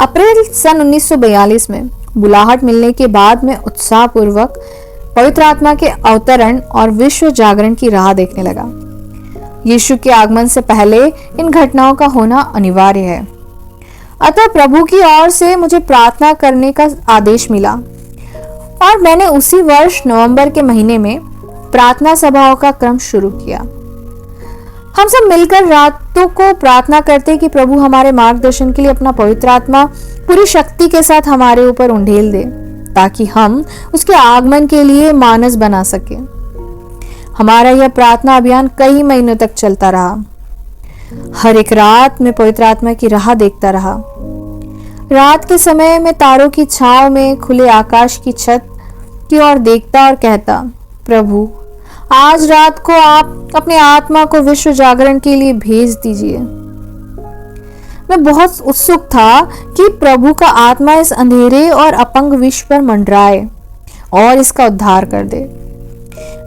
अप्रैल सन 1942 में बुलाहट मिलने के बाद मैं उत्साहपूर्वक पवित्र आत्मा के अवतरण और विश्व जागरण की राह देखने लगा। यीशु के आगमन से पहले इन घटनाओं का होना अनिवार्य है। अतः प्रभु की ओर से मुझे प्रार्थना करने का आदेश मिला और मैंने उसी वर्ष नवंबर के महीने में प्रार्थना सभाओं का क्रम शुरू किया। हम सब मिलकर रातों को प्रार्थना करते कि प्रभु हमारे मार्गदर्शन के लिए अपना पवित्र आत्मा पूरी शक्ति के साथ हमारे ऊपर उंडेल दे, ताकि हम उसके आगमन के लिए मानस बना सके। हमारा यह प्रार्थना अभियान कई महीनों तक चलता रहा। हर एक रात में पवित्र आत्मा की राह देखता रहा। रात के समय में तारों की छांव में खुले आकाश की छत की ओर देखता और कहता, प्रभु आज रात को आप अपने आत्मा को विश्व जागरण के लिए भेज दीजिए। मैं बहुत उत्सुक था कि प्रभु का आत्मा इस अंधेरे और अपंग विश्व पर मंडराए और इसका उद्धार कर दे।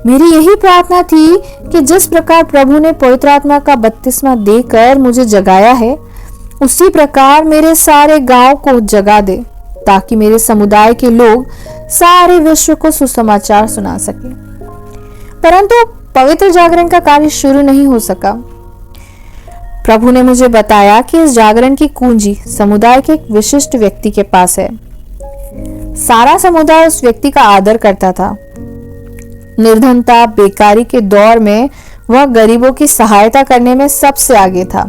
मेरी यही प्रार्थना थी कि जिस प्रकार प्रभु ने पवित्र आत्मा का बपतिस्मा देकर मुझे जगाया है, उसी प्रकार मेरे सारे गांव को जगा दे, ताकि मेरे समुदाय के लोग सारे विश्व को सुसमाचार सुना सके। परंतु पवित्र जागरण का कार्य शुरू नहीं हो सका। प्रभु ने मुझे बताया कि इस जागरण की कुंजी समुदाय के एक विशिष्ट व्यक्ति के पास है। सारा समुदाय उस व्यक्ति का आदर करता था। निर्धनता, बेकारी के दौर में वह गरीबों की सहायता करने में सबसे आगे था।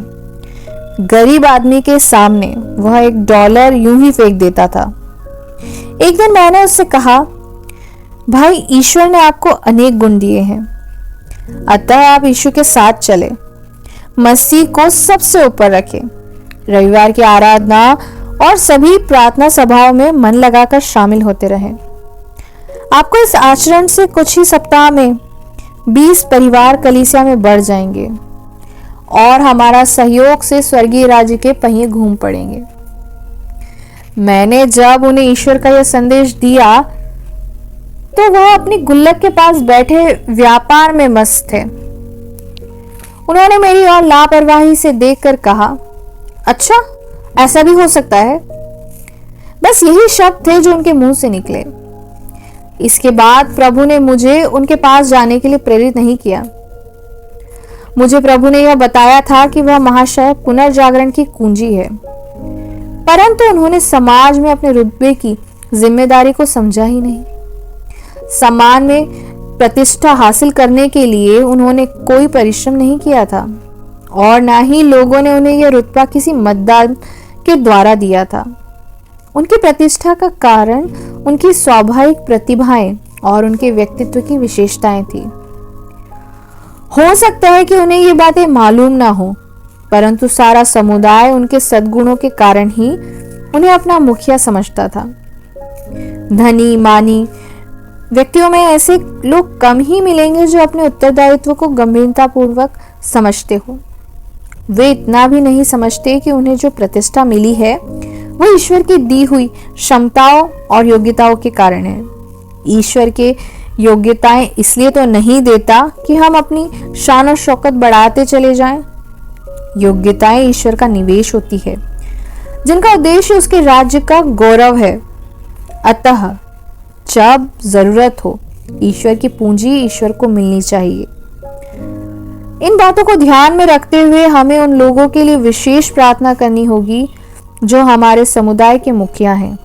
गरीब आदमी के सामने वह $1 यूं ही फेंक देता था। एक दिन मैंने उससे कहा, भाई ईश्वर ने आपको अनेक गुण दिए हैं, अतः आप यीशु के साथ चले, मसीह को सबसे ऊपर रखें, रविवार की आराधना और सभी प्रार्थना सभाओं में मन लगाकर शामिल होते रहें। आपको इस आचरण से कुछ ही सप्ताह में 20 परिवार कलीसिया में बढ़ जाएंगे और हमारा सहयोग से स्वर्गीय राज्य के पहिए घूम पड़ेंगे। मैंने जब उन्हें ईश्वर का यह संदेश दिया तो वह अपनी गुल्लक के पास बैठे व्यापार में मस्त थे। उन्होंने मेरी ओर लापरवाही से देखकर कहा, अच्छा ऐसा भी हो सकता है। बस यही शब्द थे जो उनके मुंह से निकले। इसके बाद प्रभु ने मुझे उनके पास जाने के लिए प्रेरित नहीं किया। मुझे प्रभु ने यह बताया था कि वह महाशय पुनर्जागरण की कुंजी है, परंतु उन्होंने समाज में अपने रुतबे की जिम्मेदारी को समझा ही नहीं। सम्मान में प्रतिष्ठा हासिल करने के लिए उन्होंने कोई परिश्रम नहीं किया था और न ही लोगों ने उन्हें यह रुतबा किसी मतदान के द्वारा दिया था। उनकी प्रतिष्ठा का कारण उनकी स्वाभाविक प्रतिभाएं और उनके व्यक्तित्व की विशेषताएं थी। हो सकता है कि उन्हें ये बातें मालूम ना हो, परंतु सारा समुदाय उनके सद्गुणों के कारण ही उन्हें अपना मुखिया समझता था। धनी मानी व्यक्तियों में ऐसे लोग कम ही मिलेंगे जो अपने उत्तरदायित्व को गंभीरतापूर्वक समझते हो। वे इतना भी नहीं समझते कि उन्हें जो प्रतिष्ठा मिली है वो ईश्वर की दी हुई क्षमताओं और योग्यताओं के कारण है। ईश्वर के योग्यताएं इसलिए तो नहीं देता कि हम अपनी शान और शौकत बढ़ाते चले जाएं। योग्यताएं ईश्वर का निवेश होती है, जिनका उद्देश्य उसके राज्य का गौरव है। अतः जब जरूरत हो, ईश्वर की पूंजी ईश्वर को मिलनी चाहिए। इन बातों को ध्यान में रखते हुए हमें उन लोगों के लिए विशेष प्रार्थना करनी होगी जो हमारे समुदाय के मुखिया हैं।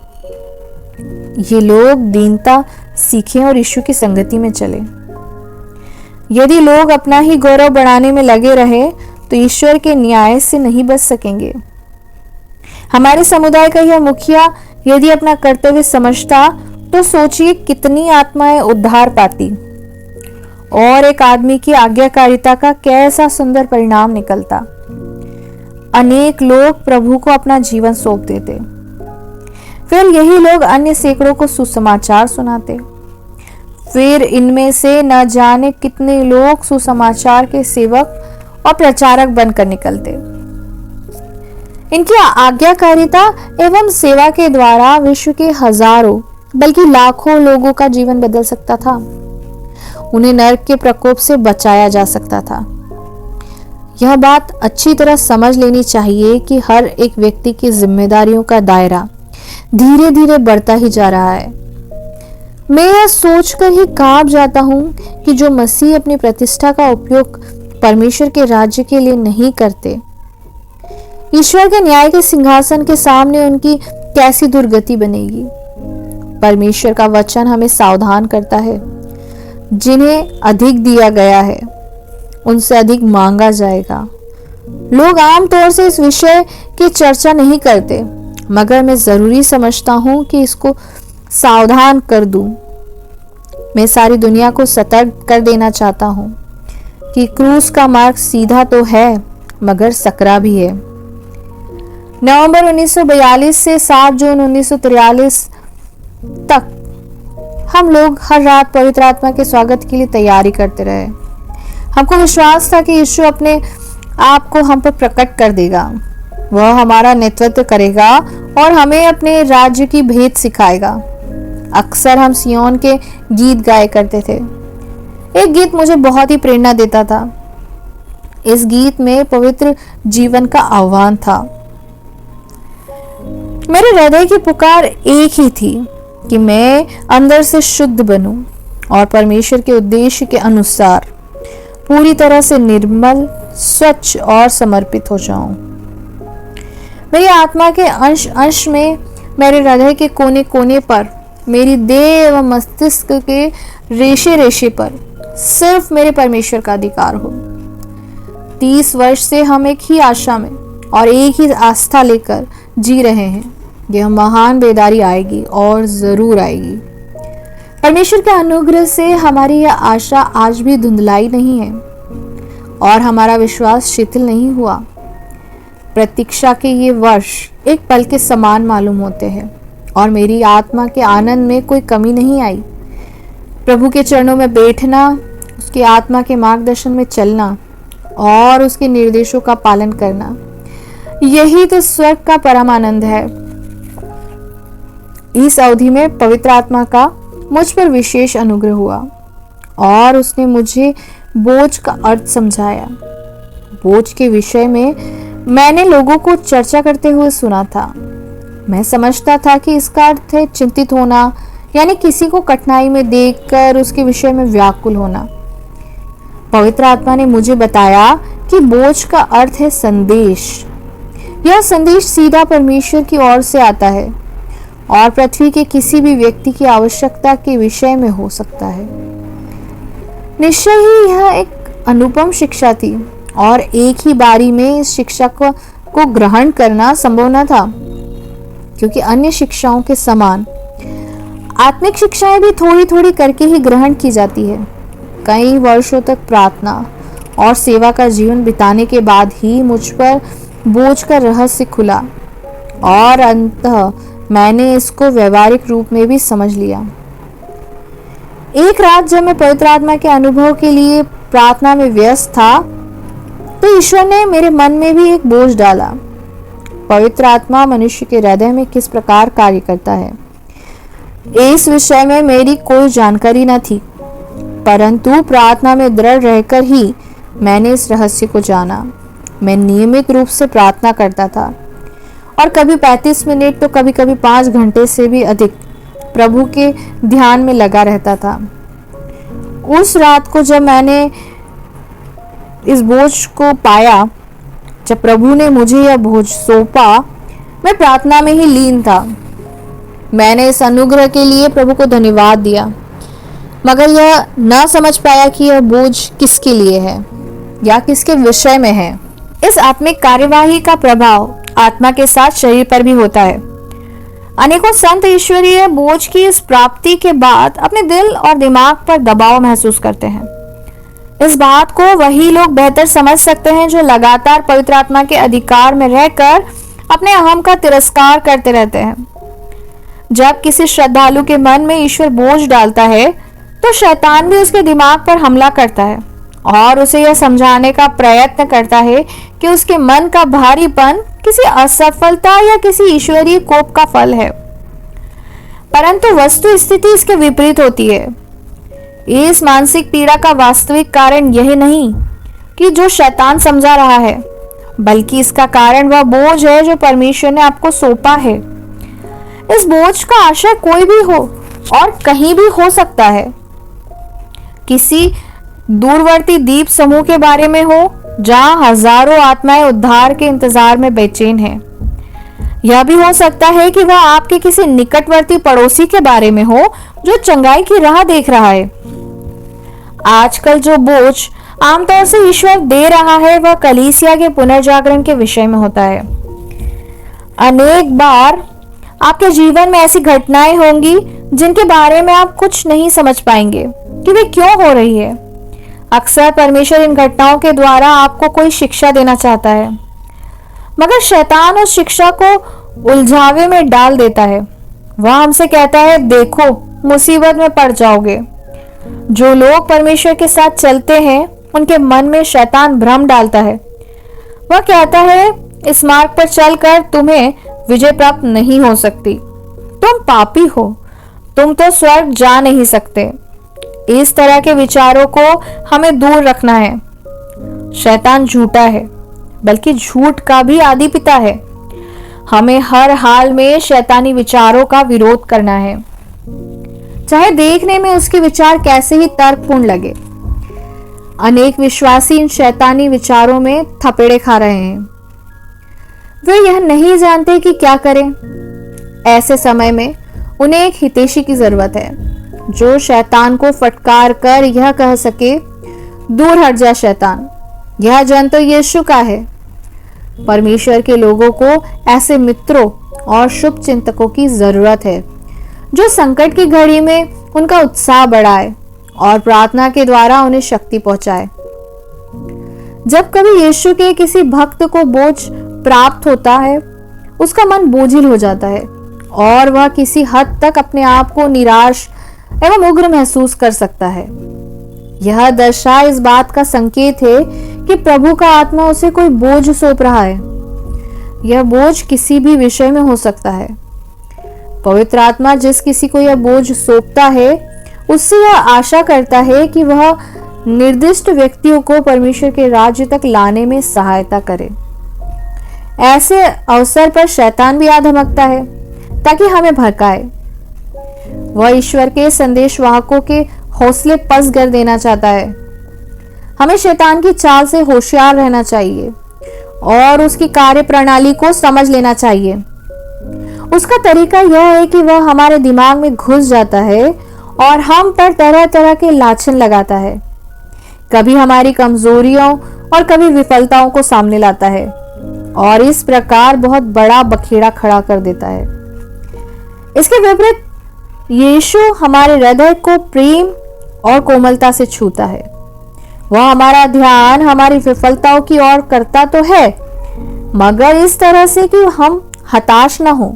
ये लोग दीनता सीखें और यीशु की संगति में चले। यदि लोग अपना ही गौरव बढ़ाने में लगे रहे तो ईश्वर के न्याय से नहीं बच सकेंगे। हमारे समुदाय का यह मुखिया यदि अपना कर्तव्य समझता तो सोचिए कितनी आत्माएं उद्धार पाती और एक आदमी की आज्ञाकारिता का कैसा सुंदर परिणाम निकलता। अनेक लोग प्रभु को अपना जीवन सौंप देते, फिर यही लोग अन्य सैकड़ों को सुसमाचार सुनाते। फिर इनमें से न जाने कितने लोग सुसमाचार के सेवक और प्रचारक बनकर निकलते। इनकी आज्ञाकारिता एवं सेवा के द्वारा विश्व के हजारों बल्कि लाखों लोगों का जीवन बदल सकता था। उन्हें नरक के प्रकोप से बचाया जा सकता था। यह बात अच्छी तरह समझ लेनी चाहिए कि हर एक व्यक्ति की जिम्मेदारियों का दायरा धीरे धीरे बढ़ता ही जा रहा है। मैं यह सोचकर ही कांप जाता हूँ कि जो मसीह अपनी प्रतिष्ठा का उपयोग परमेश्वर के राज्य के लिए नहीं करते, ईश्वर के न्याय के सिंहासन के सामने उनकी कैसी दुर्गति बनेगी। परमेश्वर का वचन हमें सावधान करता है, जिन्हें अधिक दिया गया है उनसे अधिक मांगा जाएगा। लोग आमतौर से इस विषय की चर्चा नहीं करते, मगर मैं जरूरी समझता हूं कि इसको सावधान कर दूं। मैं सारी दुनिया को सतर्क कर देना चाहता हूं कि क्रूस का मार्ग सीधा तो है मगर सकरा भी है। नवंबर 1942 से 7 जून 1943 तक हम लोग हर रात पवित्र आत्मा के स्वागत के लिए तैयारी करते रहे। हमको विश्वास था कि यीशु अपने आप को हम पर प्रकट कर देगा, वह हमारा नेतृत्व करेगा और हमें अपने राज्य की भेद सिखाएगा। अक्सर हम सियोन के गीत गाया करते थे। एक गीत मुझे बहुत ही प्रेरणा देता था। इस गीत में पवित्र जीवन का आह्वान था। मेरे हृदय की पुकार एक ही थी कि मैं अंदर से शुद्ध बनूं और परमेश्वर के उद्देश्य के अनुसार पूरी तरह से निर्मल, स्वच्छ और समर्पित हो जाऊं। मेरी आत्मा के अंश अंश में, मेरे हृदय के कोने कोने पर, मेरी देह एवं मस्तिष्क के रेशे रेशे पर सिर्फ मेरे परमेश्वर का अधिकार हो। 30 वर्ष से हम एक ही आशा में और एक ही आस्था लेकर जी रहे हैं। यह महान बेदारी आएगी और जरूर आएगी। परमेश्वर के अनुग्रह से हमारी यह आशा आज भी धुंधलाई नहीं है और हमारा विश्वास शिथिल नहीं हुआ। प्रतीक्षा के ये वर्ष एक पल के समान मालूम होते हैं और मेरी आत्मा के आनंद में कोई कमी नहीं आई। प्रभु के चरणों में बैठना, उसकी आत्मा के मार्गदर्शन में चलना और उसके निर्देशों का पालन करना, यही तो स्वर्ग का परम आनंद है। इस अवधि में पवित्र आत्मा का मुझ पर विशेष अनुग्रह हुआ और उसने मुझे बोझ का अर्थ समझाया। बोझ के विषय में मैंने लोगों को चर्चा करते हुए सुना था। मैं समझता था कि इसका अर्थ है चिंतित होना, यानी किसी को कठिनाई में देखकर उसके विषय में व्याकुल होना। पवित्र आत्मा ने मुझे बताया कि बोझ का अर्थ है संदेश। यह संदेश सीधा परमेश्वर की ओर से आता है और पृथ्वी के किसी भी व्यक्ति की आवश्यकता के विषय में हो सकता है। निश्चय ही यह एक अनुपम शिक्षा थी और एक ही बारी में इस शिक्षा को ग्रहण करना संभव न था, क्योंकि अन्य शिक्षाओं के समान आत्मिक शिक्षाएं भी थोड़ी थोड़ी करके ही ग्रहण की जाती है। कई वर्षों तक प्रार्थना और सेवा का जीवन बिताने के बाद ही मुझ पर बोझ का रहस्य खुला और अंततः मैंने इसको व्यवहारिक रूप में भी समझ लिया। एक रात जब मैं पवित्र आत्मा के अनुभव के लिए प्रार्थना में व्यस्त था, तो ईश्वर ने मेरे मन में भी एक बोझ डाला। पवित्र आत्मा मनुष्य के हृदय में किस प्रकार कार्य करता है, इस विषय में मेरी कोई जानकारी न थी, परंतु प्रार्थना में दृढ़ रहकर ही मैंने इस रहस्य को जाना। मैं नियमित रूप से प्रार्थना करता था और कभी 35 मिनट तो कभी कभी 5 घंटे से भी अधिक प्रभु के ध्यान में लगा रहता था। उस रात को जब मैंने इस बोझ को पाया, जब प्रभु ने मुझे यह बोझ सौंपा, मैं प्रार्थना में ही लीन था। मैंने इस अनुग्रह के लिए प्रभु को धन्यवाद दिया, मगर यह ना समझ पाया कि यह बोझ किसके लिए है या किसके विषय में है। इस आत्मिक कार्यवाही का प्रभाव आत्मा के साथ शरीर पर भी होता है। अनेकों संत ईश्वरीय बोझ की इस प्राप्ति के बाद अपने दिल और दिमाग पर दबाव महसूस करते हैं। इस बात को वही लोग बेहतर समझ सकते हैं जो लगातार पवित्र आत्मा के अधिकार में रहकर अपने अहम का तिरस्कार करते रहते हैं। जब किसी श्रद्धालु के मन में ईश्वर बोझ डालता है, तो शैतान भी उसके दिमाग पर हमला करता है और उसे यह समझाने का प्रयत्न करता है कि उसके मन का भारीपन किसी असफलता या किसी ईश्वरीय कोप का फल है, परंतु वस्तु स्थिति इसके विपरीत होती है। इस मानसिक पीड़ा का वास्तविक कारण यह नहीं, कि जो शैतान समझा रहा है, बल्कि इसका कारण वह बोझ है जो परमेश्वर ने आपको सौंपा है। इस बोझ का आश्रय कोई भी हो और कहीं भी हो सकता है। किसी दूरवर्ती द्वीप समूह के बारे में हो जहां हजारों आत्माएं उद्धार के इंतजार में बेचैन हैं। यह भी हो सकता है कि वह आपके किसी निकटवर्ती पड़ोसी के बारे में हो जो चंगाई की राह देख रहा है। आजकल जो बोझ आमतौर से ईश्वर दे रहा है वह कलीसिया के पुनर्जागरण के विषय में होता है। अनेक बार आपके जीवन में ऐसी घटनाएं होंगी जिनके बारे में आप कुछ नहीं समझ पाएंगे कि वे क्यों हो रही है। अक्सर परमेश्वर इन घटनाओं के द्वारा आपको कोई शिक्षा देना चाहता है, मगर शैतान उस शिक्षा को उलझावे में डाल देता है। वह हमसे कहता है, देखो मुसीबत में पड़ जाओगे। जो लोग परमेश्वर के साथ चलते हैं उनके मन में शैतान भ्रम डालता है। वह कहता है, इस मार्ग पर चलकर तुम्हें विजय प्राप्त नहीं हो सकती, तुम पापी हो, तुम तो स्वर्ग जा नहीं सकते। इस तरह के विचारों को हमें दूर रखना है। शैतान झूठा है, बल्कि झूठ का भी आदि पिता है। हमें हर हाल में शैतानी विचारों का विरोध करना है, चाहे देखने में उसके विचार कैसे ही तर्कपूर्ण लगे। अनेक विश्वासी इन शैतानी विचारों में थपेड़े खा रहे हैं। वे यह नहीं जानते कि क्या करें। ऐसे समय में उन्हें एक हितैषी की जरूरत है जो शैतान को फटकार कर यह कह सके, दूर हट जा शैतान, यह जन तो यीशु का है। परमेश्वर के लोगों को ऐसे मित्रों और शुभ चिंतकों की जरूरत है जो संकट की घड़ी में उनका उत्साह बढ़ाए और प्रार्थना के द्वारा उन्हें शक्ति पहुंचाए। जब कभी यीशु के किसी भक्त को बोझ प्राप्त होता है, उसका मन बोझिल हो जाता है और वह किसी हद तक अपने आप को निराश एवं उग्र महसूस कर सकता है। यह दशा इस बात का संकेत है कि प्रभु का आत्मा उसे कोई बोझ सौंप रहा है। यह बोझ किसी भी विषय में हो सकता है। पवित्र आत्मा जिस किसी को यह बोझ सौंपता है, उससे यह आशा करता है कि वह निर्दिष्ट व्यक्तियों को परमेश्वर के राज्य तक लाने में सहायता करे। ऐसे अवसर पर शैतान भी आ धमकता है ताकि हमें भड़काए। वह ईश्वर के संदेशवाहकों के हौसले पस्त कर देना चाहता है। हमें शैतान की चाल से होशियार रहना चाहिए और उसकी कार्य प्रणाली को समझ लेना चाहिए। उसका तरीका यह है कि वह हमारे दिमाग में घुस जाता है और हम पर तरह तरह के लाछन लगाता है। कभी हमारी कमजोरियों और कभी विफलताओं को सामने लाता है और इस प्रकार बहुत बड़ा बखेड़ा खड़ा कर देता है। इसके विपरीत यीशु हमारे हृदय को प्रेम और कोमलता से छूता है। वह हमारा ध्यान हमारी विफलताओं की ओर करता तो है, मगर इस तरह से कि हम हताश न हो,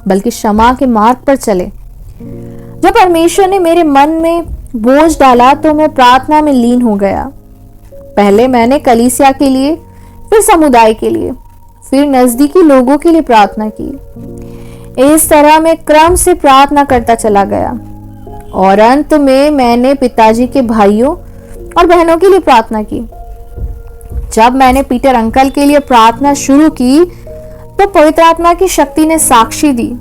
बल्कि क्षमा के मार्ग पर चले। जब परमेश्वर ने मेरे मन में बोझ डाला तो मैं प्रार्थना में लीन हो गया। पहले मैंने कलीसिया के लिए, फिर समुदाय के लिए, फिर नजदीकी लोगों के लिए प्रार्थना की। इस तरह मैं क्रम से प्रार्थना करता चला गया और अंत में मैंने पिताजी के भाइयों और बहनों के लिए प्रार्थना की। जब मैंने पीटर अंकल के लिए प्रार्थना शुरू की तो पवित्र आत्मा की शक्ति ने साक्षी दी।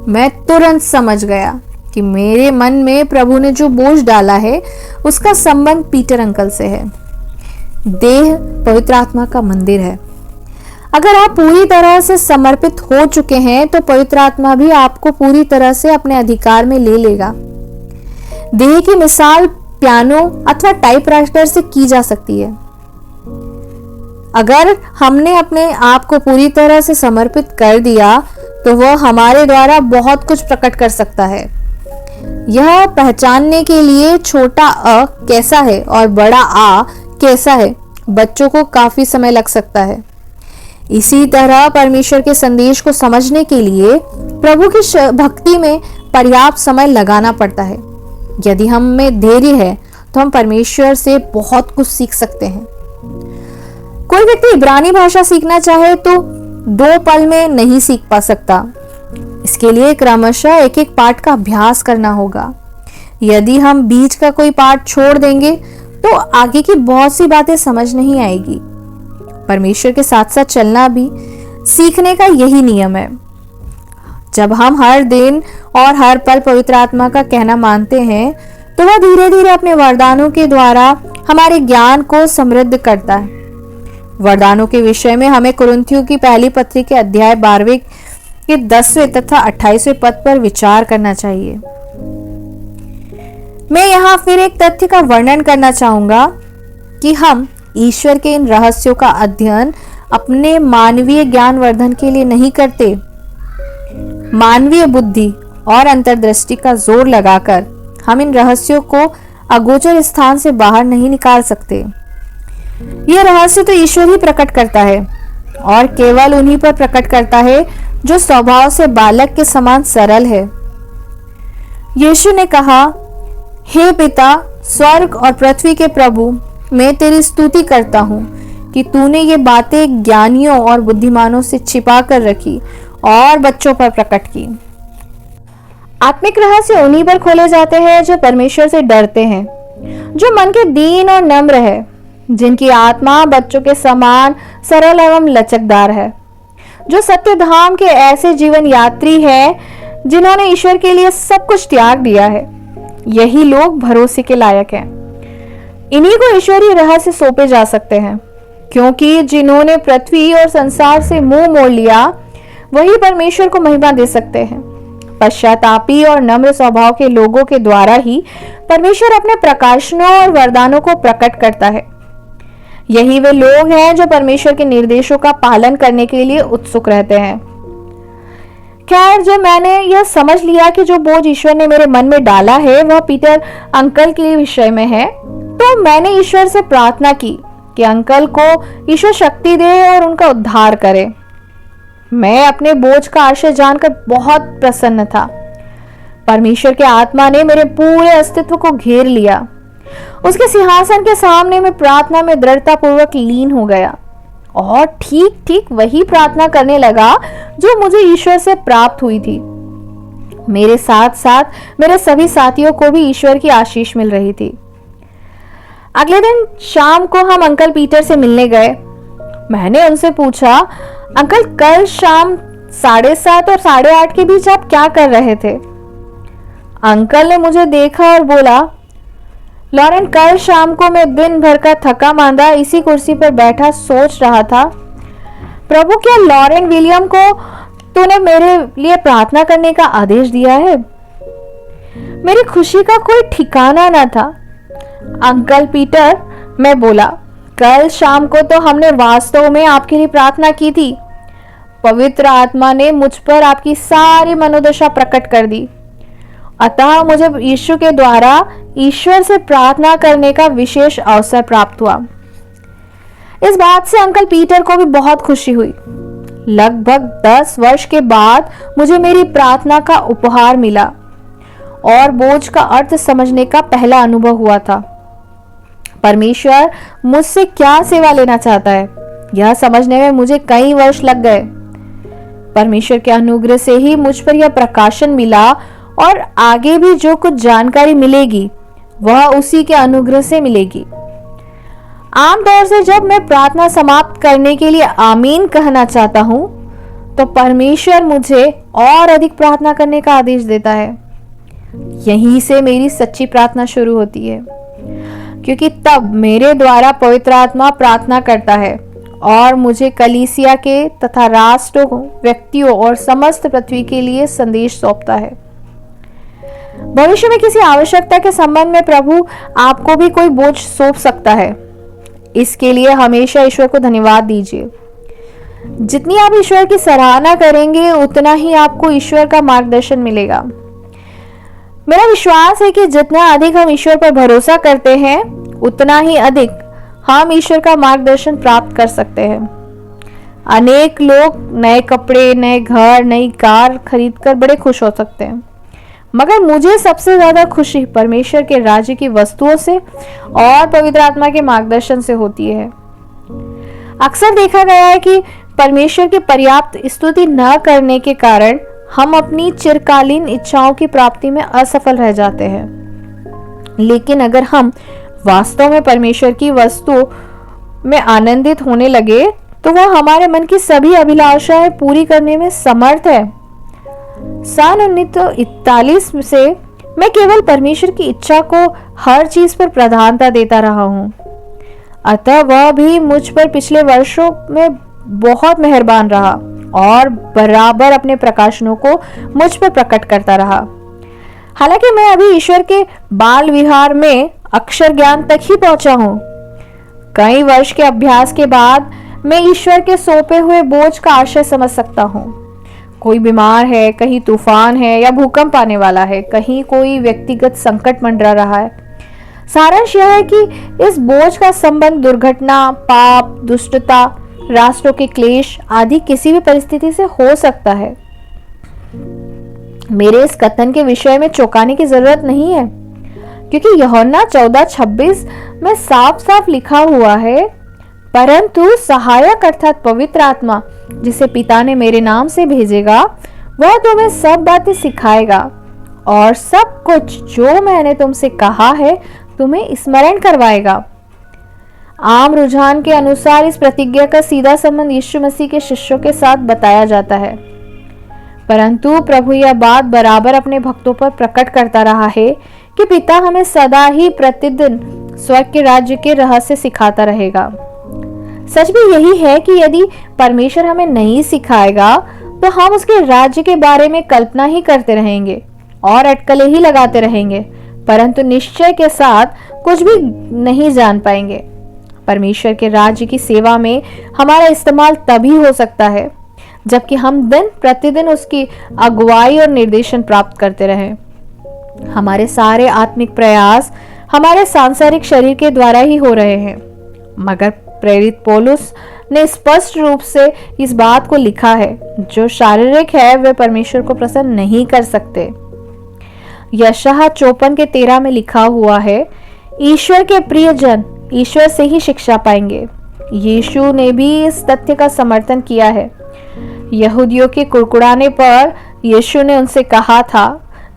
मैं तुरंत समझ गया कि मेरे मन में प्रभु ने जो बोझ डाला है उसका संबंध पीटर अंकल से है। देह पवित्र आत्मा का मंदिर है। अगर आप पूरी तरह से समर्पित हो चुके हैं तो पवित्र आत्मा भी आपको पूरी तरह से अपने अधिकार में ले लेगा। देह की मिसाल पियानो अथवा टाइपराइटर से की जा सकती है। अगर हमने अपने आप को पूरी तरह से समर्पित कर दिया तो वह हमारे द्वारा बहुत कुछ प्रकट कर सकता है। यह पहचानने के लिए छोटा अ कैसा है और बड़ा आ कैसा है बच्चों को काफी समय लग सकता है। इसी तरह परमेश्वर के संदेश को समझने के लिए प्रभु की भक्ति में पर्याप्त समय लगाना पड़ता है। यदि हम में धैर्य है तो हम परमेश्वर से बहुत कुछ सीख सकते हैं। कोई व्यक्ति इब्रानी भाषा सीखना चाहे तो 2 पल में नहीं सीख पा सकता। इसके लिए क्रमशः एक एक पाठ का अभ्यास करना होगा। यदि हम बीच का कोई पाठ छोड़ देंगे तो आगे की बहुत सी बातें समझ नहीं आएगी। परमेश्वर के साथ साथ चलना भी सीखने का यही नियम है। जब हम हर दिन और हर पल पवित्र आत्मा का कहना मानते हैं तो वह धीरे धीरे अपने वरदानों के द्वारा हमारे ज्ञान को समृद्ध करता है। वरदानों के विषय में हमें कुरिन्थियों की पहली पत्री के अध्याय 12 के 10वें तथा 28वें पद पर विचार करना चाहिए। मैं यहाँ फिर एक तथ्य का वर्णन करना चाहूंगा कि हम ईश्वर के इन रहस्यों का अध्ययन अपने मानवीय ज्ञान वर्धन के लिए नहीं करते। मानवीय बुद्धि और अंतर्दृष्टि का जोर लगाकर हम इन रहस्यों को अगोचर स्थान से बाहर नहीं निकाल सकते। यह रहस्य तो ईश्वर ही प्रकट करता है और केवल उन्हीं पर प्रकट करता है जो स्वभाव से बालक के समान सरल है। यीशु ने कहा, हे पिता, स्वर्ग और पृथ्वी के प्रभु, मैं तेरी स्तुति करता हूँ कि तूने ये बातें ज्ञानियों और बुद्धिमानों से छिपा कर रखी और बच्चों पर प्रकट की। आत्मिक रहस्य उन्हीं पर खोले जाते हैं जो परमेश्वर से डरते हैं, जो मन के दीन और नम्र है, जिनकी आत्मा बच्चों के समान सरल एवं लचकदार है, जो सत्य धाम के ऐसे जीवन यात्री हैं जिन्होंने ईश्वर के लिए सब कुछ त्याग दिया है। यही लोग भरोसे के लायक हैं। इन्हीं को ईश्वरीय रहस्य सौंपे जा सकते हैं, क्योंकि जिन्होंने पृथ्वी और संसार से मुंह मोड़ लिया वही परमेश्वर को महिमा दे सकते हैं। पश्चातापी और नम्र स्वभाव के लोगों के द्वारा ही परमेश्वर अपने प्रकाशनों और वरदानों को प्रकट करता है। यही वे लोग हैं जो परमेश्वर के निर्देशों का पालन करने के लिए उत्सुक रहते हैं। खैर, जब मैंने यह समझ लिया कि जो बोझ ईश्वर ने मेरे मन में डाला है वह पीटर अंकल के विषय में है, तो मैंने ईश्वर से प्रार्थना की कि अंकल को ईश्वर शक्ति दे और उनका उद्धार करे। मैं अपने बोझ का आशय जानकर बहुत प्रसन्न था। परमेश्वर के आत्मा ने मेरे पूरे अस्तित्व को घेर लिया। उसके सिंहासन के सामने मैं प्रार्थना में दृढ़ता पूर्वक लीन हो गया और ठीक ठीक वही प्रार्थना करने लगा जो मुझे ईश्वर से प्राप्त हुई थी। मेरे साथ साथ मेरे सभी साथियों को भी ईश्वर की आशीष मिल रही थी। अगले दिन शाम को हम अंकल पीटर से मिलने गए। मैंने उनसे पूछा, अंकल, कल शाम 7:30 और 8:30 के बीच आप क्या कर रहे थे? अंकल ने मुझे देखा और बोला, लॉरेन, कल शाम को मैं दिन भर का थका मांदा इसी कुर्सी पर बैठा सोच रहा था, प्रभु, क्या लॉरेन विलियम को तूने मेरे लिए प्रार्थना करने का आदेश दिया है? मेरी खुशी का कोई ठिकाना न था। अंकल पीटर, मैं बोला, कल शाम को तो हमने वास्तव में आपके लिए प्रार्थना की थी। पवित्र आत्मा ने मुझ पर आपकी सारी मनोदशा प्रकट कर दी। अतः मुझे यीशु के द्वारा ईश्वर से प्रार्थना करने का विशेष अवसर प्राप्त हुआ। इस बात से अंकल पीटर को भी बहुत खुशी हुई। लगभग 10 वर्ष के बाद मुझे मेरी प्रार्थना का उपहार मिला और बोझ का अर्थ समझने का पहला अनुभव हुआ था। परमेश्वर मुझसे क्या सेवा लेना चाहता है, यह समझने में मुझे कई वर्ष लग गए। परमेश्वर के अनुग्रह से ही मुझ पर यह प्रकाशन मिला और आगे भी जो कुछ जानकारी मिलेगी वह उसी के अनुग्रह से मिलेगी। आमतौर से जब मैं प्रार्थना समाप्त करने के लिए आमीन कहना चाहता हूं, तो परमेश्वर मुझे और अधिक प्रार्थना करने का आदेश देता है। यहीं से मेरी सच्ची प्रार्थना शुरू होती है, क्योंकि तब मेरे द्वारा पवित्र आत्मा प्रार्थना करता है और मुझे कलीसिया के तथा राष्ट्रों, व्यक्तियों और समस्त पृथ्वी के लिए संदेश सौंपता है। भविष्य में किसी आवश्यकता के संबंध में प्रभु आपको भी कोई बोझ सौंप सकता है। इसके लिए हमेशा ईश्वर को धन्यवाद दीजिए। जितनी आप ईश्वर की सराहना करेंगे उतना ही आपको ईश्वर का मार्गदर्शन मिलेगा। मेरा विश्वास है कि जितना अधिक हम ईश्वर पर भरोसा करते हैं उतना ही अधिक हम ईश्वर का मार्गदर्शन प्राप्त कर सकते हैं। अनेक लोग नए कपड़े, नए घर, नई कार खरीदकर बड़े खुश हो सकते हैं, मगर मुझे सबसे ज्यादा खुशी परमेश्वर के राज्य की वस्तुओं से और पवित्र आत्मा के मार्गदर्शन से होती है। अक्सर देखा गया है कि परमेश्वर की पर्याप्त स्तुति न करने के कारण हम अपनी चिरकालीन इच्छाओं की प्राप्ति में असफल रह जाते हैं। लेकिन अगर हम वास्तव में परमेश्वर की वस्तु में आनंदित होने लगे तो वह हमारे मन की सभी अभिलाषाएं पूरी करने में समर्थ है। सन 1941 से मैं केवल परमेश्वर की इच्छा को हर चीज पर प्रधानता देता रहा हूं। अतः वह भी मुझ पर पिछले वर्षों में बहुत मेहरबान रहा और बराबर अपने प्रकाशनों को मुझ पर प्रकट करता रहा। हालांकि मैं अभी ईश्वर के बाल विहार में अक्षर ज्ञान तक ही पहुंचा हूं। कई वर्ष के अभ्यास के बाद मैं ईश्वर के सौंपे हुए बोझ का आशय समझ सकता हूं। कोई बीमार है, कहीं तूफान है या भूकंप आने वाला है, कहीं कोई व्यक्तिगत संकट मंडरा रहा है। सारांश यह है कि इस बोझ का संबंध दुर्घटना, पाप, दुष्टता, राष्ट्रों के क्लेश आदि किसी भी परिस्थिति से हो सकता है। मेरे इस कथन के विषय में चौंकाने की जरूरत नहीं है, क्योंकि यूहन्ना 14:26 में साफ साफ लिखा हुआ है, परंतु सहायक अर्थात पवित्र आत्मा जिसे पिता ने मेरे नाम से भेजेगा, वह तुम्हें सब बातें सिखाएगा और सब कुछ जो मैंने तुमसे कहा है तुम्हें स्मरण करवाएगा। आम रुझान के अनुसार इस प्रतिज्ञा का सीधा संबंध यीशु मसीह के शिष्यों के साथ बताया जाता है, परंतु प्रभु यह बात बराबर अपने भक्तों पर प्रकट करता रहा है कि पिता हमें सदा ही प्रतिदिन स्वर्ग के राज्य के रहस्य सिखाता रहेगा। सच भी यही है कि यदि परमेश्वर हमें नहीं सिखाएगा तो हम उसके राज्य के बारे में कल्पना ही करते रहेंगे और अटकलें ही लगाते रहेंगे, परंतु निश्चय के साथ कुछ भी नहीं जान पाएंगे। परमेश्वर के राज्य की सेवा में हमारा इस्तेमाल तभी हो सकता है जबकि हम दिन प्रतिदिन उसकी अगुवाई और निर्देशन प्राप्त करते रहें। हमारे सारे आत्मिक प्रयास हमारे सांसारिक शरीर के द्वारा ही हो रहे हैं, मगर प्रेरित पौलुस ने स्पष्ट रूप से इस बात को लिखा है, जो शारीरिक है वे परमेश्वर को प्रसन्न नहीं कर सकते। यशायाह 54:13 में लिखा हुआ है, ईश्वर के प्रियजन ईश्वर से ही शिक्षा पाएंगे। यीशु ने भी इस तथ्य का समर्थन किया है। यहूदियों के कुड़कुड़ाने पर यीशु ने उनसे कहा था,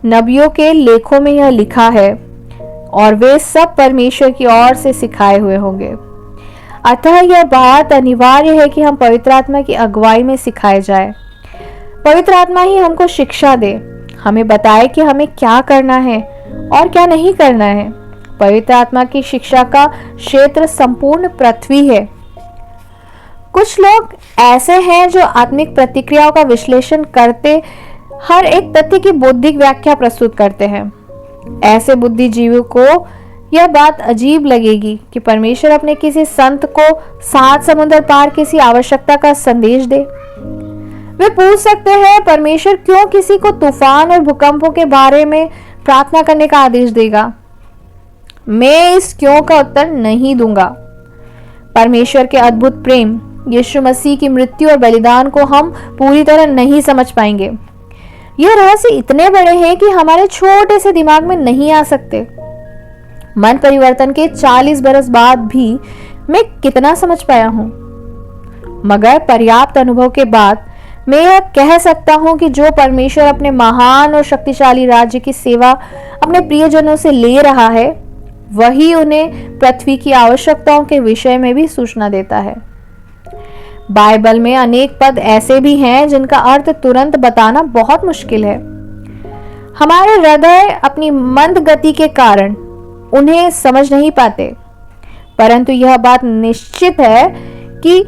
नबियों के लेखों में यह लिखा है और वे सब परमेश्वर की ओर से सिखाए हुए होंगे। अतः यह बात अनिवार्य है कि हम पवित्र आत्मा की अगुवाई में सिखाए जाए। पवित्र आत्मा ही हमको शिक्षा दे, हमें बताए कि हमें क्या करना है और क्या नहीं करना है। पवित्र आत्मा की शिक्षा का क्षेत्र संपूर्ण पृथ्वी है। कुछ लोग ऐसे हैं जो आत्मिक प्रतिक्रियाओं का विश्लेषण करते हर एक तथ्य की बौद्धिक व्याख्या प्रस्तुत करते हैं। ऐसे बुद्धिजीवियों को यह बात अजीब लगेगी कि परमेश्वर अपने किसी संत को 7 समुद्र पार किसी आवश्यकता का संदेश दे। वे पूछ सकते हैं, परमेश्वर क्यों किसी को तूफान और भूकंपों के बारे में प्रार्थना करने का आदेश देगा? मैं इस क्यों का उत्तर नहीं दूंगा। परमेश्वर के अद्भुत प्रेम, यीशु मसीह की मृत्यु और बलिदान को हम पूरी तरह नहीं समझ पाएंगे। यह रहस्य इतने बड़े हैं कि हमारे छोटे से दिमाग में नहीं आ सकते। मन परिवर्तन के 40 बरस बाद भी मैं कितना समझ पाया हूं, मगर पर्याप्त अनुभव के बाद मैं यह कह सकता हूं कि जो परमेश्वर अपने महान और शक्तिशाली राज्य की सेवा अपने प्रियजनों से ले रहा है, वही उन्हें पृथ्वी की आवश्यकताओं के विषय में भी सूचना देता है। बाइबल में अनेक पद ऐसे भी हैं जिनका अर्थ तुरंत बताना बहुत मुश्किल है। हमारे हृदय अपनी मंद गति के कारण उन्हें समझ नहीं पाते, परंतु यह बात निश्चित है कि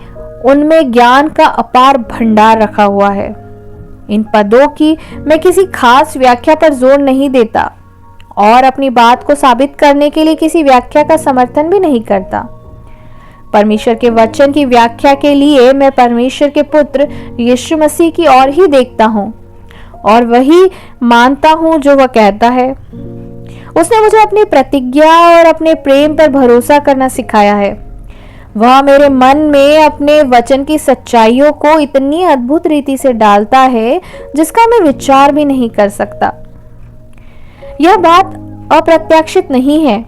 उनमें ज्ञान का अपार भंडार रखा हुआ है। इन पदों की मैं किसी खास व्याख्या पर जोर नहीं देता और अपनी बात को साबित करने के लिए किसी व्याख्या का समर्थन भी नहीं करता। परमेश्वर के वचन की व्याख्या के लिए मैं परमेश्वर के पुत्र यीशु मसीह की ओर ही देखता हूँ और वही मानता हूँ जो वह कहता है। उसने मुझे अपनी प्रतिज्ञा और अपने प्रेम पर भरोसा करना सिखाया है। वह मेरे मन में अपने वचन की सच्चाइयों को इतनी अद्भुत रीति से डालता है जिसका मैं विचार भी नहीं कर सकता। यह बात अप्रत्याशित नहीं है।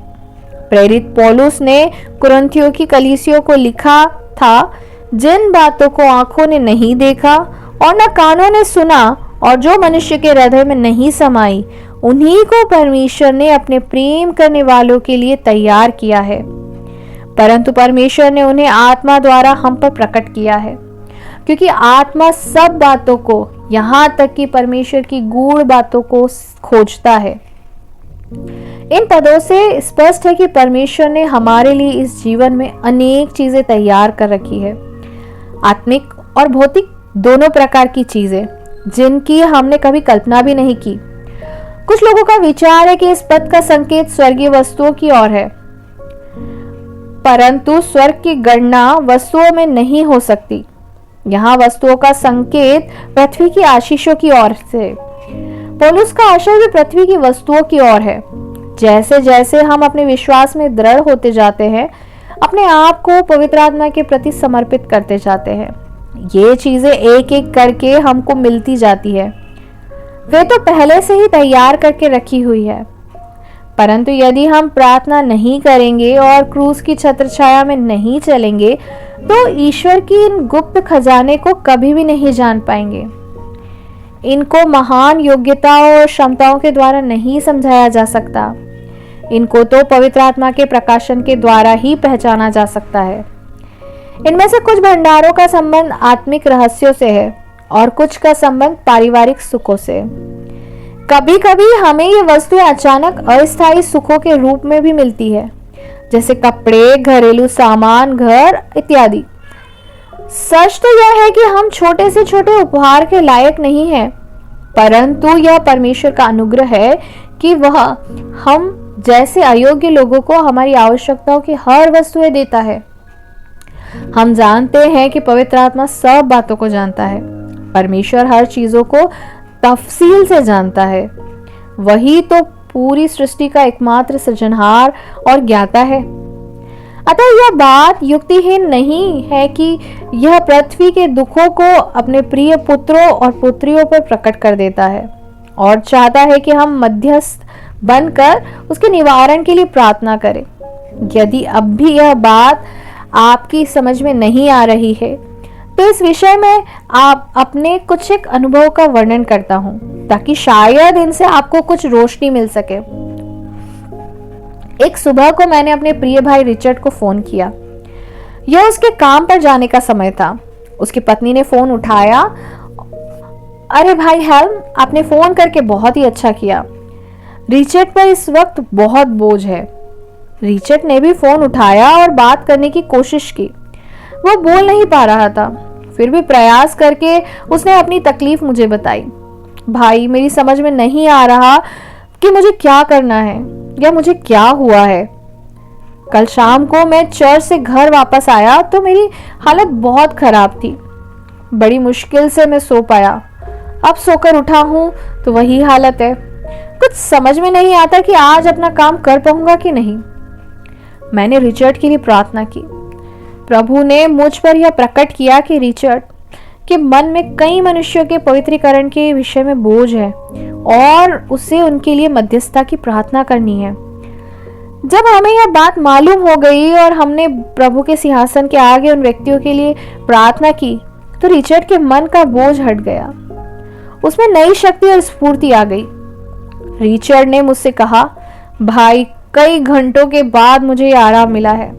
प्रेरित पौलुस ने कुरिन्थियों की कलीसियों को लिखा था, जिन बातों को आंखों ने नहीं देखा और न कानों ने सुना और जो मनुष्य के हृदय में नहीं समाई, उन्हीं को परमेश्वर ने अपने प्रेम करने वालों के लिए तैयार किया है, परंतु परमेश्वर ने उन्हें आत्मा द्वारा हम पर प्रकट किया है, क्योंकि आत्मा सब बातों को, यहाँ तक कि परमेश्वर की गूढ़ बातों को खोजता है। इन पदों से स्पष्ट है कि परमेश्वर ने हमारे लिए इस जीवन में अनेक चीजें तैयार कर रखी है, आत्मिक और भौतिक दोनों प्रकार की चीजें, जिनकी हमने कभी कल्पना भी नहीं की। कुछ लोगों का विचार है कि इस पद का संकेत स्वर्गीय वस्तुओं की ओर है, परंतु स्वर्ग की गणना वस्तुओं में नहीं हो सकती। यहाँ वस्तुओं का संकेत पृथ्वी की आशीषों की ओर से। पौलुस का आशय भी पृथ्वी की वस्तुओं की ओर है। जैसे जैसे हम अपने विश्वास में दृढ़ होते जाते हैं, अपने आप को पवित्र आत्मा के प्रति समर्पित करते जाते हैं, ये चीजें एक एक करके हमको मिलती जाती है। वे तो पहले से ही तैयार करके रखी हुई है, परंतु यदि हम प्रार्थना नहीं करेंगे और क्रूस की छत्रछाया में नहीं चलेंगे, तो ईश्वर की इन गुप्त खजाने को कभी भी नहीं जान पाएंगे। इनको महान योग्यता और क्षमताओं के द्वारा नहीं समझाया जा सकता। इनको तो पवित्र आत्मा के प्रकाशन के द्वारा ही पहचाना जा सकता है। इनमें से कुछ भंडारों का संबंध आत्मिक रहस्यों से है और कुछ का संबंध पारिवारिक सुखों से। कभी कभी हमें ये वस्तुएं अचानक अस्थायी सुखों के रूप में भी मिलती है, जैसे कपड़े, घरेलू सामान, घर इत्यादि। सच तो यह है कि हम छोटे से छोटे उपहार के लायक नहीं हैं, परंतु यह परमेश्वर का अनुग्रह है कि वह हम जैसे अयोग्य लोगों को हमारी आवश्यकताओं की हर वस्तुएं देता है। हम जानते हैं कि पवित्र आत्मा सब बातों को जानता है। परमेश्वर हर चीजों को तफसील से जानता है। वही तो पूरी सृष्टि का एकमात्र सृजनहार और ज्ञाता है। अतः यह बात युक्तिहीन नहीं है कि यह पृथ्वी के दुखों को अपने प्रिय पुत्रों और पुत्रियों पर प्रकट कर देता है और चाहता है कि हम मध्यस्थ बनकर उसके निवारण के लिए प्रार्थना करें। यदि अब भी यह बात आपकी समझ में नहीं आ रही है, तो इस विषय में आप अपने कुछ एक अनुभव का वर्णन करता हूं, ताकि शायद इनसे आपको कुछ रोशनी मिल सके। एक सुबह को मैंने अपने प्रिय भाई रिचर्ड को फोन किया। यह उसके काम पर जाने का समय था। उसकी पत्नी ने फोन उठाया। अरे भाई हेल्म, आपने फोन करके बहुत ही अच्छा किया। रिचर्ड पर इस वक्त बहुत बोझ है। रिचर्ड ने भी फोन उठाया और बात करने की कोशिश की। वो बोल नहीं पा रहा था, फिर भी प्रयास करके उसने अपनी तकलीफ मुझे बताई। भाई, मेरी समझ में नहीं आ रहा कि मुझे क्या करना है या मुझे क्या हुआ है। कल शाम को मैं चर्च से घर वापस आया तो मेरी हालत बहुत खराब थी। बड़ी मुश्किल से मैं सो पाया। अब सोकर उठा हूं तो वही हालत है। कुछ समझ में नहीं आता कि आज अपना काम कर पाऊंगा कि नहीं। मैंने रिचर्ड के लिए प्रार्थना की। प्रभु ने मुझ पर यह प्रकट किया कि रिचर्ड के मन में कई मनुष्यों के पवित्रीकरण के विषय में बोझ है और उसे उनके लिए मध्यस्थता की प्रार्थना करनी है। जब हमें यह बात मालूम हो गई और हमने प्रभु के सिंहासन के आगे उन व्यक्तियों के लिए प्रार्थना की, तो रिचर्ड के मन का बोझ हट गया। उसमें नई शक्ति और स्फूर्ति आ गई। रिचर्ड ने मुझसे कहा, भाई, कई घंटों के बाद मुझे ये आराम मिला है।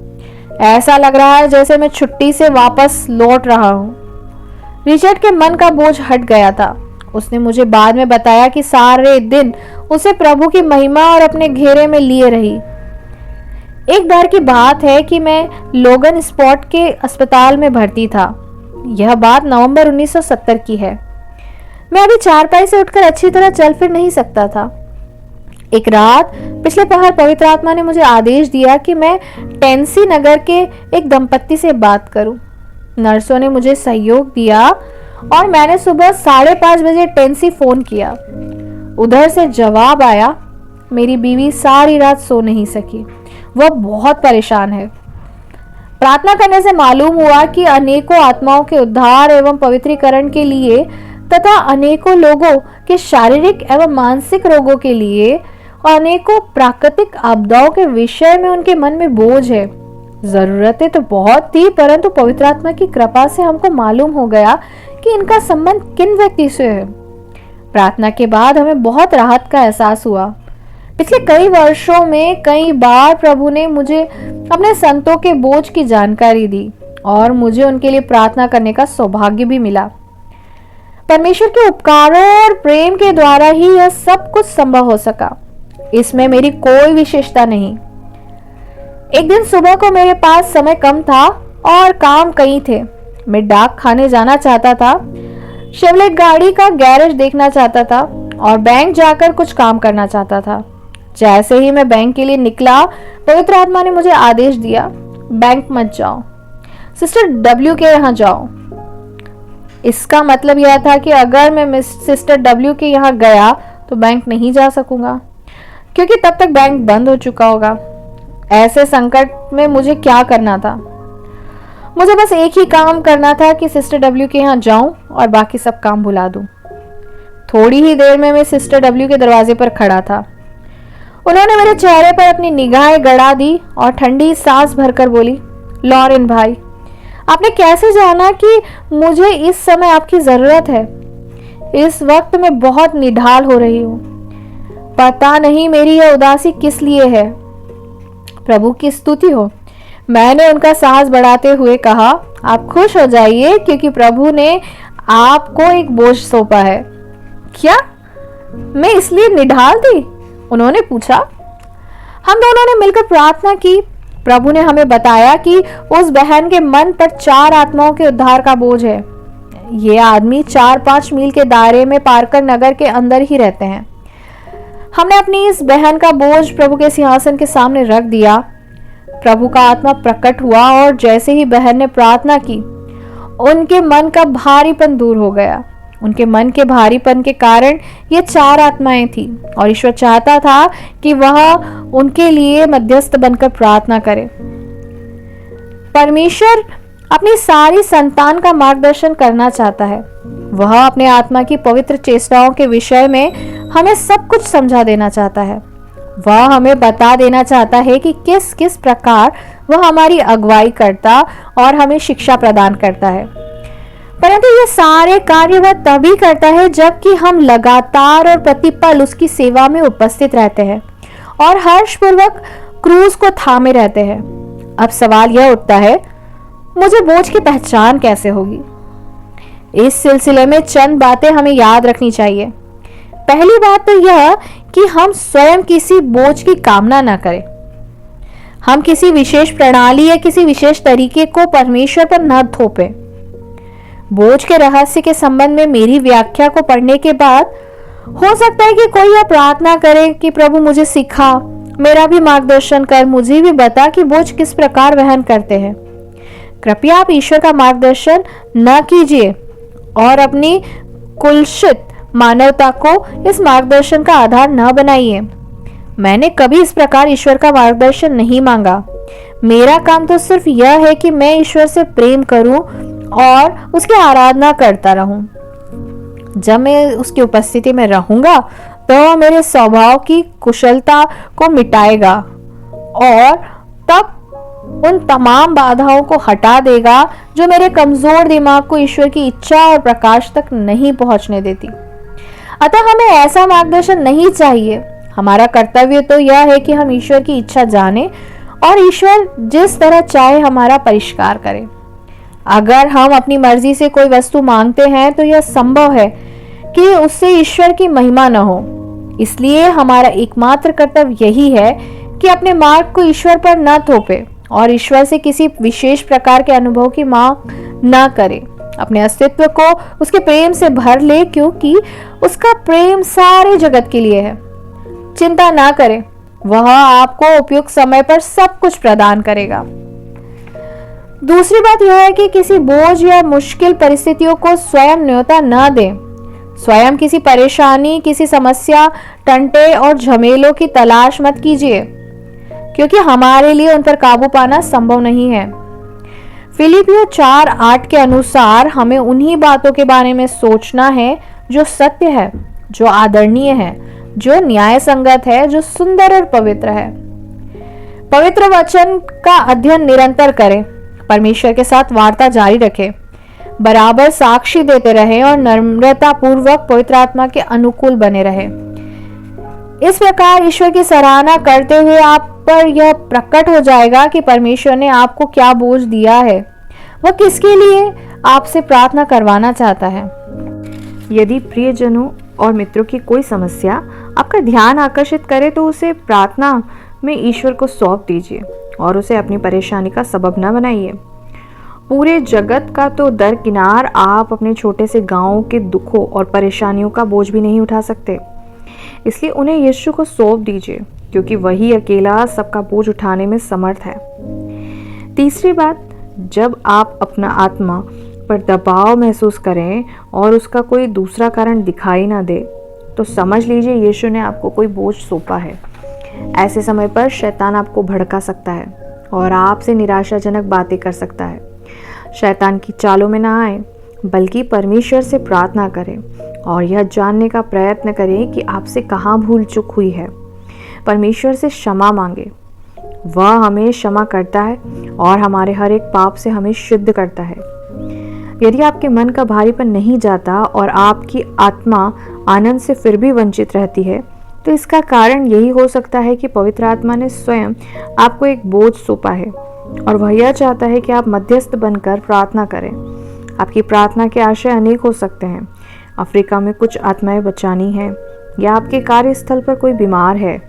ऐसा लग रहा है जैसे मैं छुट्टी से वापस लौट रहा हूँ। रिचर्ड के मन का बोझ हट गया था। उसने मुझे बाद में बताया कि सारे दिन उसे प्रभु की महिमा और अपने घेरे में लिए रही। एक बार की बात है कि मैं लोगन स्पॉट के अस्पताल में भर्ती था। यह बात नवंबर 1970 की है। मैं अभी चारपाई से उठकर अच्छी तरह चल फिर नहीं सकता था। एक रात पिछले पहर पवित्र आत्मा ने मुझे आदेश दिया कि मैं टेंसी नगर के एक दंपत्ति से बात करूं। नर्सों ने मुझे सहयोग दिया और मैंने सुबह 5:30 बजे टेंसी फोन किया। उधर से जवाब आया। मेरी बीवी सारी रात सो नहीं सकी। वह बहुत परेशान है। प्रार्थना करने से मालूम हुआ कि अनेकों आत्माओं के उद्धार एवं पवित्रीकरण के लिए तथा अनेकों लोगों के शारीरिक एवं मानसिक रोगों के लिए, अनेकों प्राकृतिक आपदाओं के विषय में उनके मन में बोझ है। जरूरतें तो बहुत थी, परंतु पवित्र आत्मा की कृपा से हमको मालूम हो गया कि इनका संबंध किन व्यक्ति से है। प्रार्थना के बाद हमें बहुत राहत का एहसास हुआ। पिछले कई वर्षों में कई बार प्रभु ने मुझे अपने संतों के बोझ की जानकारी दी और मुझे उनके लिए प्रार्थना करने का सौभाग्य भी मिला। परमेश्वर के उपकारों और प्रेम के द्वारा ही यह सब कुछ संभव हो सका। इसमें मेरी कोई विशेषता नहीं। एक दिन सुबह को मेरे पास समय कम था और काम कई थे। मैं डाक खाने जाना चाहता था, शेवलेट गाड़ी का गैरेज देखना चाहता था और बैंक जाकर कुछ काम करना चाहता था। जैसे ही मैं बैंक के लिए निकला, पवित्र आत्मा ने मुझे आदेश दिया, बैंक मत जाओ, सिस्टर डब्ल्यू के यहाँ जाओ। इसका मतलब यह था कि अगर मैं सिस्टर डब्ल्यू के यहाँ गया तो बैंक नहीं जा सकूंगा, क्योंकि तब तक बैंक बंद हो चुका होगा। ऐसे संकट में मुझे क्या करना था? मुझे बस एक ही काम करना था कि सिस्टर डब्ल्यू के यहाँ जाऊं और बाकी सब काम भुला दूं। थोड़ी ही देर में मैं सिस्टर डब्ल्यू के दरवाजे पर खड़ा था। उन्होंने मेरे चेहरे पर अपनी निगाहें गड़ा दी और ठंडी सांस भरकर बोली, लॉरेन भाई, आपने कैसे जाना कि मुझे इस समय आपकी जरूरत है? इस वक्त मैं बहुत निढाल हो रही हूँ। पता नहीं मेरी यह उदासी किस लिए है। प्रभु की स्तुति हो। मैंने उनका साहस बढ़ाते हुए कहा, आप खुश हो जाइए क्योंकि प्रभु ने आपको एक बोझ सौंपा है। क्या मैं इसलिए निढाल थी? उन्होंने पूछा। हम दोनों ने मिलकर प्रार्थना की। प्रभु ने हमें बताया कि उस बहन के मन पर 4 आत्माओं के उद्धार का बोझ है। ये आदमी 4-5 मील के दायरे में पारकर नगर के अंदर ही रहते हैं। हमने अपनी इस बहन का बोझ प्रभु के सिंहासन के सामने रख दिया। प्रभु का आत्मा प्रकट हुआ और जैसे ही बहन ने प्रार्थना की, उनके मन का भारीपन दूर हो गया। उनके मन के भारीपन के कारण ये 4 आत्माएं थी और ईश्वर चाहता था कि वह उनके लिए मध्यस्थ बनकर प्रार्थना करे। परमेश्वर अपनी सारी संतान का मार्गदर्शन करना चाहता है। वह अपने आत्मा की पवित्र चेष्टाओं के विषय में हमें सब कुछ समझा देना चाहता है। वह हमें बता देना चाहता है कि किस किस प्रकार वह हमारी अगुवाई करता और हमें शिक्षा प्रदान करता है। परंतु ये सारे कार्य वह तभी करता है जबकि हम लगातार और प्रतिपल उसकी सेवा में उपस्थित रहते हैं और हर्षपूर्वक क्रूस को थामे रहते हैं। अब सवाल यह उठता है, मुझे बोझ की पहचान कैसे होगी? इस सिलसिले में चंद बातें हमें याद रखनी चाहिए। पहली बात तो यह कि हम स्वयं किसी बोझ की कामना न करें। हम किसी विशेष प्रणाली या किसी विशेष तरीके को परमेश्वर पर न थोपें। बोझ के रहस्य के संबंध में मेरी व्याख्या को पढ़ने के बाद हो सकता है कि कोई यह प्रार्थना करे कि प्रभु मुझे सिखा, मेरा भी मार्गदर्शन कर, मुझे भी बता कि बोझ किस प्रकार वहन करते हैं। कृपया आप ईश्वर का मार्गदर्शन न कीजिए और अपनी कुलसित मानवता को इस मार्गदर्शन का आधार न बनाइए। मैंने कभी इस प्रकार ईश्वर का मार्गदर्शन नहीं मांगा। मेरा काम तो सिर्फ यह है कि मैं ईश्वर से प्रेम करूं और उसकी आराधना करता रहूं। जब मैं उसकी उपस्थिति में रहूंगा तो मेरे स्वभाव की कुशलता को मिटाएगा और तब उन तमाम बाधाओं को हटा देगा जो मेरे कमजोर दिमाग को ईश्वर की इच्छा और प्रकाश तक नहीं पहुंचने देती। अतः हमें ऐसा मार्गदर्शन नहीं चाहिए। हमारा कर्तव्य तो यह है कि हम ईश्वर की इच्छा जाने और ईश्वर जिस तरह चाहे हमारा परिष्कार करे। अगर हम अपनी मर्जी से कोई वस्तु मांगते हैं तो यह संभव है कि उससे ईश्वर की महिमा न हो। इसलिए हमारा एकमात्र कर्तव्य यही है कि अपने मार्ग को ईश्वर पर न थोपे और ईश्वर से किसी विशेष प्रकार के अनुभव की मांग न करे। अपने अस्तित्व को उसके प्रेम से भर ले, क्योंकि उसका प्रेम सारे जगत के लिए है। चिंता ना करें, वह आपको उपयुक्त समय पर सब कुछ प्रदान करेगा। दूसरी बात यह है कि किसी बोझ या मुश्किल परिस्थितियों को स्वयं न्योता न दें। स्वयं किसी परेशानी, किसी समस्या, टंटे और झमेलों की तलाश मत कीजिए, क्योंकि हमारे लिए उन पर काबू पाना संभव नहीं है। फिलिपियों 4:8 के अनुसार हमें उन्हीं बातों के बारे में सोचना है जो सत्य है, जो आदरणीय है, जो न्याय संगत है, जो सुंदर और पवित्र है। पवित्र वचन का अध्ययन निरंतर करें। परमेश्वर के साथ वार्ता जारी रखें। बराबर साक्षी देते रहें और नम्रता पूर्वक पवित्र आत्मा के अनुकूल बने रहें। इस प्रकार ईश्वर की सराहना करते हुए आप पर यह प्रकट हो जाएगा कि परमेश्वर ने आपको क्या बोझ दिया है, वह किसके लिए आपसे प्रार्थना करवाना चाहता है। यदि प्रियजनों और मित्रों की कोई समस्या आपका ध्यान आकर्षित करे तो उसे प्रार्थना में ईश्वर को सौंप दीजिए और उसे अपनी परेशानी का सबब न बनाइए। पूरे जगत का तो दरकिनार आप अपने छोटे से गांव के दुखों और परेशानियों का बोझ भी नहीं उठा सकते, इसलिए उन्हें यीशु को सौंप दीजिए, क्योंकि वही अकेला सबका बोझ उठाने में समर्थ है। तीसरी बात, जब आप अपना आत्मा पर दबाव महसूस करें और उसका कोई दूसरा कारण दिखाई ना दे, तो समझ लीजिए यीशु ने आपको कोई बोझ सौंपा है। ऐसे समय पर शैतान आपको भड़का सकता है और आपसे निराशाजनक बातें कर सकता है। शैतान की चालों में ना आए, बल्कि परमेश्वर से प्रार्थना करें और यह जानने का प्रयत्न करें कि आपसे कहाँ भूल चूक हुई है। परमेश्वर से क्षमा मांगे, वह हमें क्षमा करता है और हमारे हर एक पाप से हमें शुद्ध करता है। यदि आपके मन का भारीपन नहीं जाता और आपकी आत्मा आनंद से फिर भी वंचित रहती है, तो इसका कारण यही हो सकता है कि पवित्र आत्मा ने स्वयं आपको एक बोझ सौंपा है और वह यह चाहता है कि आप मध्यस्थ बनकर प्रार्थना करें। आपकी प्रार्थना के आशय अनेक हो सकते हैं। अफ्रीका में कुछ आत्माएं बचानी हैं, या आपके कार्यस्थल पर कोई बीमार है,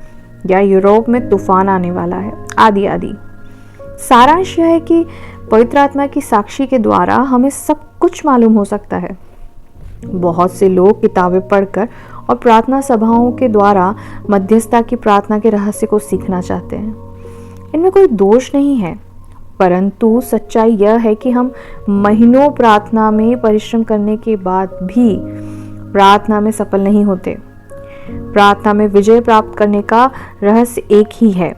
या यूरोप में तूफान आने वाला है, आदि आदि। सारांश यह है कि पवित्र आत्मा की साक्षी के द्वारा हमें सब कुछ मालूम हो सकता है। बहुत से लोग किताबें पढ़कर और प्रार्थना सभाओं के द्वारा मध्यस्थता की प्रार्थना के रहस्य को सीखना चाहते हैं। इनमें कोई दोष नहीं है, परंतु सच्चाई यह है कि हम महीनों प्रार्थना में परिश्रम करने के बाद भी प्रार्थना में सफल नहीं होते। प्रार्थना में विजय प्राप्त करने का रहस्य एक ही है,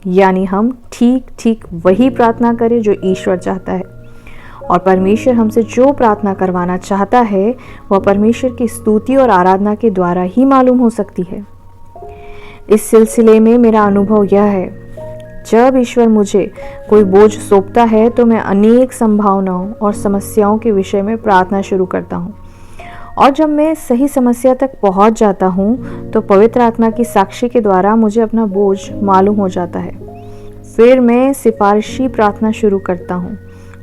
यानी हम ठीक ठीक वही प्रार्थना करें जो ईश्वर चाहता है, और परमेश्वर हमसे जो प्रार्थना करवाना चाहता है वह परमेश्वर की स्तुति और आराधना के द्वारा ही मालूम हो सकती है। इस सिलसिले में मेरा अनुभव यह है, जब ईश्वर मुझे कोई बोझ सौंपता है तो मैं अनेक संभावनाओं और समस्याओं के विषय में प्रार्थना शुरू करता हूँ, और जब मैं सही समस्या तक पहुँच जाता हूँ तो पवित्र आत्मा की साक्षी के द्वारा मुझे अपना बोझ मालूम हो जाता है। फिर मैं सिफारिशी प्रार्थना शुरू करता हूँ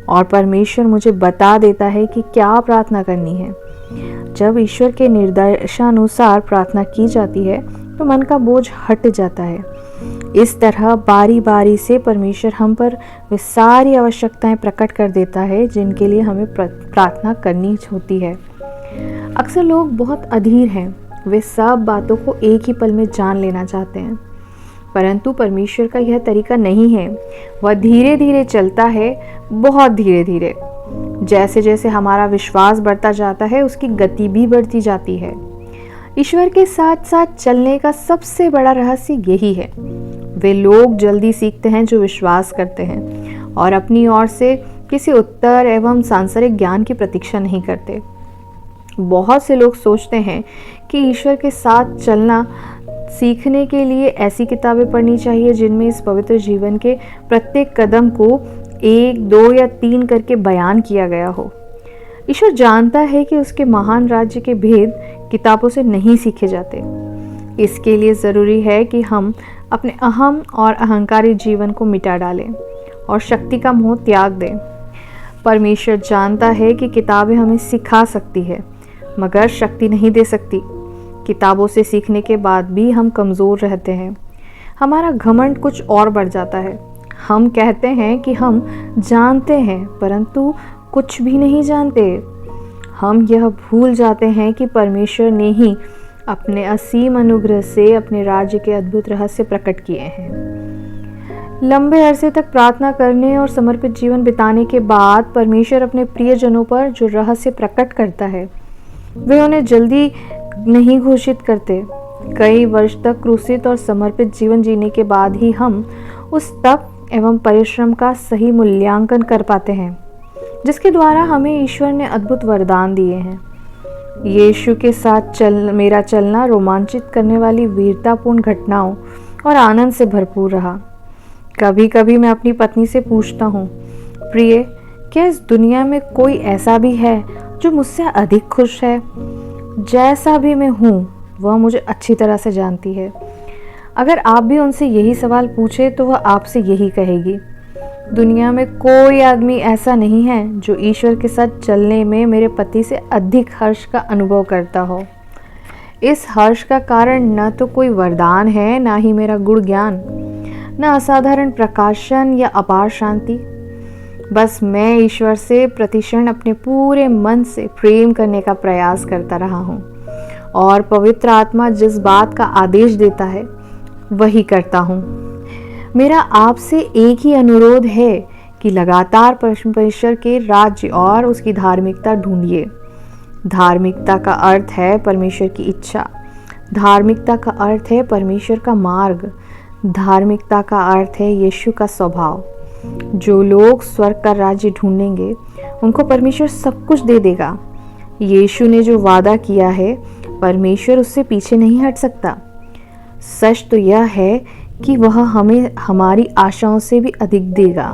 और परमेश्वर मुझे बता देता है कि क्या प्रार्थना करनी है। जब ईश्वर के निर्देशानुसार प्रार्थना की जाती है तो मन का बोझ हट जाता है। इस तरह बारी बारी से परमेश्वर हम पर वे सारी आवश्यकताएं प्रकट कर देता है जिनके लिए हमें प्रार्थना करनी होती है। अक्सर लोग बहुत अधीर हैं, वे सब बातों को एक ही पल में जान लेना चाहते हैं, परंतु परमेश्वर का यह तरीका नहीं है। वह धीरे धीरे चलता है, बहुत धीरे धीरे। जैसे जैसे हमारा विश्वास बढ़ता जाता है उसकी गति भी बढ़ती जाती है। ईश्वर के साथ साथ चलने का सबसे बड़ा रहस्य यही है। वे लोग जल्दी सीखते हैं जो विश्वास करते हैं और अपनी ओर से किसी उत्तर एवं सांसारिक ज्ञान की प्रतीक्षा नहीं करते। बहुत से लोग सोचते हैं कि ईश्वर के साथ चलना सीखने के लिए ऐसी किताबें पढ़नी चाहिए जिनमें इस पवित्र जीवन के प्रत्येक कदम को 1, 2 या 3 करके बयान किया गया हो। ईश्वर जानता है कि उसके महान राज्य के भेद किताबों से नहीं सीखे जाते। इसके लिए ज़रूरी है कि हम अपने अहम और अहंकारी जीवन को मिटा डालें और शक्ति का मोह त्याग दें। परमेश्वर जानता है कि किताबें हमें सिखा सकती है, मगर शक्ति नहीं दे सकती। किताबों से सीखने के बाद भी हम कमज़ोर रहते हैं। हमारा घमंड कुछ और बढ़ जाता है। हम कहते हैं कि हम जानते हैं, परंतु कुछ भी नहीं जानते। हम यह भूल जाते हैं कि परमेश्वर ने ही अपने असीम अनुग्रह से अपने राज्य के अद्भुत रहस्य प्रकट किए हैं। लंबे अरसे तक प्रार्थना करने और समर्पित जीवन बिताने के बाद परमेश्वर अपने प्रियजनों पर जो रहस्य प्रकट करता है वे उन्हें जल्दी नहीं घोषित करते। कई वर्ष तक क्रूसित और समर्पित जीवन जीने के बाद ही हम उस तप एवं परिश्रम का सही मूल्यांकन कर पाते हैं जिसके द्वारा हमें ईश्वर ने अद्भुत वरदान दिए हैं। यीशु के साथ मेरा चलना रोमांचित करने वाली वीरतापूर्ण घटनाओं और आनंद से भरपूर रहा। कभी कभी मैं अपनी पत्नी से पूछता हूँ, प्रिय, क्या इस दुनिया में कोई ऐसा भी है जो मुझसे अधिक खुश है? जैसा भी मैं हूँ वह मुझे अच्छी तरह से जानती है। अगर आप भी उनसे यही सवाल पूछे तो वह आपसे यही कहेगी, दुनिया में कोई आदमी ऐसा नहीं है जो ईश्वर के साथ चलने में मेरे पति से अधिक हर्ष का अनुभव करता हो। इस हर्ष का कारण न तो कोई वरदान है, ना ही मेरा गुण ज्ञान, न असाधारण प्रकाशन या अपार शांति। बस मैं ईश्वर से प्रतिक्षण अपने पूरे मन से प्रेम करने का प्रयास करता रहा हूँ और पवित्र आत्मा जिस बात का आदेश देता है वही करता हूँ। मेरा आपसे एक ही अनुरोध है कि लगातार परमेश्वर के राज्य और उसकी धार्मिकता ढूंढिए। धार्मिकता का अर्थ है परमेश्वर की इच्छा, धार्मिकता का अर्थ है परमेश्वर का मार्ग, धार्मिकता का अर्थ है यीशु का स्वभाव। जो लोग स्वर्ग का राज्य ढूंढेंगे उनको परमेश्वर सब कुछ दे देगा। यीशु ने जो वादा किया है परमेश्वर उससे पीछे नहीं हट सकता। सच तो यह है कि वह हमें हमारी आशाओं से भी अधिक देगा।